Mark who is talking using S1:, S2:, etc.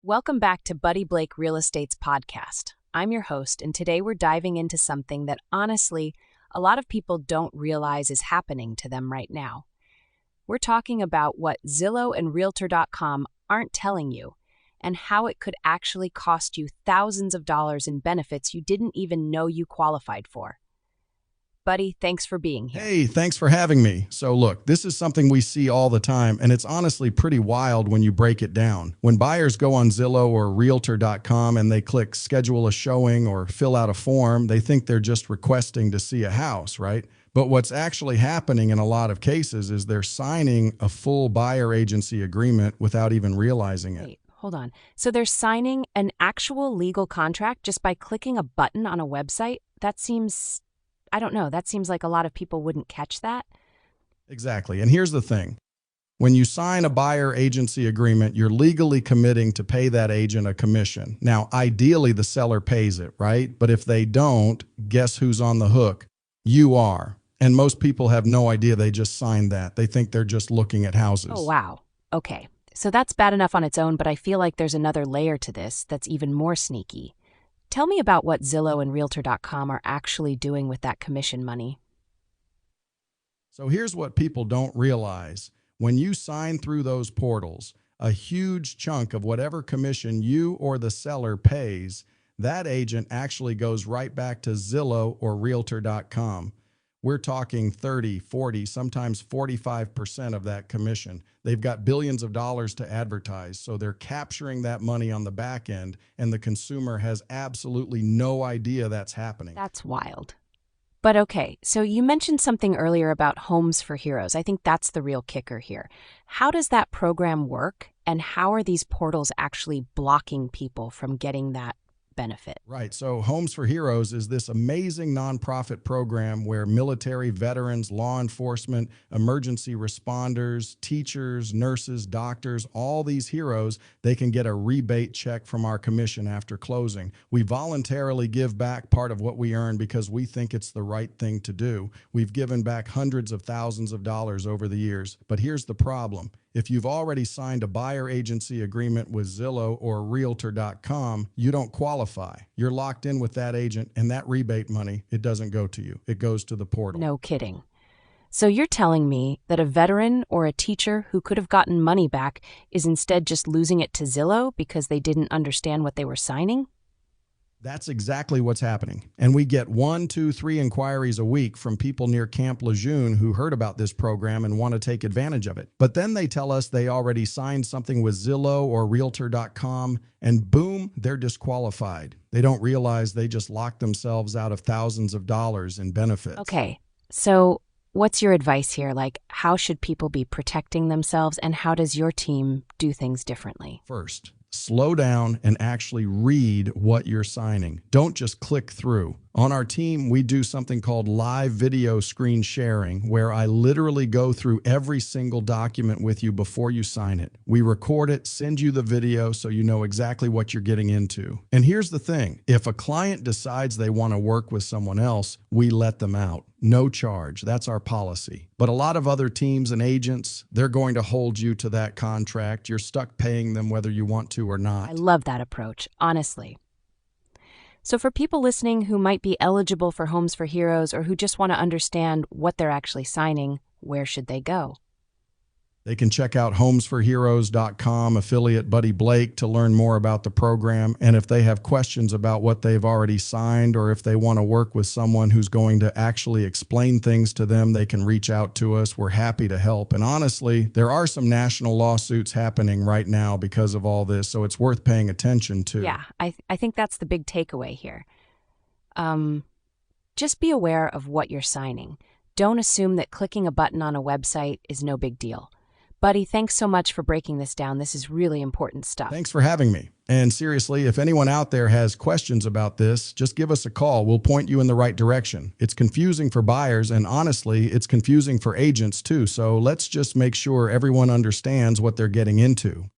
S1: Welcome back to Buddy Blake Real Estate's podcast. I'm your host, and today we're diving into something that honestly, a lot of people don't realize is happening to them right now. We're talking about what Zillow and Realtor.com aren't telling you, and how it could actually cost you thousands of dollars in benefits you didn't even know you qualified for. Buddy, thanks for being here.
S2: Hey, thanks for having me. So look, this is something we see all the time, and it's honestly pretty wild when you break it down. When buyers go on Zillow or Realtor.com and they click schedule a showing or fill out a form, they think they're just requesting to see a house, right? But what's actually happening in a lot of cases is they're signing a full buyer agency agreement without even realizing it.
S1: Wait, hold on. So they're signing an actual legal contract just by clicking a button on a website? That seems like a lot of people wouldn't catch that.
S2: Exactly. And here's the thing. When you sign a buyer agency agreement, you're legally committing to pay that agent a commission. Now, ideally, the seller pays it, right? But if they don't, guess who's on the hook? You are. And most people have no idea they just signed that. They think they're just looking at houses.
S1: Oh, wow. Okay. So that's bad enough on its own, but I feel like there's another layer to this that's even more sneaky. Tell me about what Zillow and Realtor.com are actually doing with that commission money.
S2: So here's what people don't realize. When you sign through those portals, a huge chunk of whatever commission you or the seller pays, that agent actually goes right back to Zillow or Realtor.com. We're talking 30, 40, sometimes 45% of that commission. They've got billions of dollars to advertise, so they're capturing that money on the back end, and the consumer has absolutely no idea that's happening.
S1: That's wild. But okay, so you mentioned something earlier about Homes for Heroes. I think that's the real kicker here. How does that program work, and how are these portals actually blocking people from getting that benefit?
S2: Right. So Homes for Heroes is this amazing nonprofit program where military, veterans, law enforcement, emergency responders, teachers, nurses, doctors, all these heroes, they can get a rebate check from our commission after closing. We voluntarily give back part of what we earn because we think it's the right thing to do. We've given back hundreds of thousands of dollars over the years. But here's the problem. If you've already signed a buyer agency agreement with Zillow or Realtor.com, you don't qualify. You're locked in with that agent, and that rebate money, it doesn't go to you. It goes to the portal.
S1: No kidding. So you're telling me that a veteran or a teacher who could have gotten money back is instead just losing it to Zillow because they didn't understand what they were signing?
S2: That's exactly what's happening. And we get 1, 2, 3 inquiries a week from people near Camp Lejeune who heard about this program and want to take advantage of it. But then they tell us they already signed something with Zillow or Realtor.com, and boom, they're disqualified. They don't realize they just locked themselves out of thousands of dollars in benefits.
S1: Okay, so what's your advice here? Like, how should people be protecting themselves, and how does your team do things differently?
S2: First, slow down and actually read what you're signing. Don't just click through. On our team, we do something called live video screen sharing, where I literally go through every single document with you before you sign it. We record it, send you the video so you know exactly what you're getting into. And here's the thing. If a client decides they want to work with someone else, we let them out. No charge. That's our policy. But a lot of other teams and agents, they're going to hold you to that contract. You're stuck paying them whether you want to or not.
S1: I love that approach, honestly. So for people listening who might be eligible for Homes for Heroes or who just want to understand what they're actually signing, where should they go?
S2: They can check out homesforheroes.com, affiliate Buddy Blake, to learn more about the program. And if they have questions about what they've already signed, or if they want to work with someone who's going to actually explain things to them, they can reach out to us. We're happy to help. And honestly, there are some national lawsuits happening right now because of all this, so it's worth paying attention to.
S1: Yeah, I think that's the big takeaway here. Just be aware of what you're signing. Don't assume that clicking a button on a website is no big deal. Buddy, thanks so much for breaking this down. This is really important stuff.
S2: Thanks for having me. And seriously, if anyone out there has questions about this, just give us a call. We'll point you in the right direction. It's confusing for buyers, and honestly, it's confusing for agents too. So let's just make sure everyone understands what they're getting into.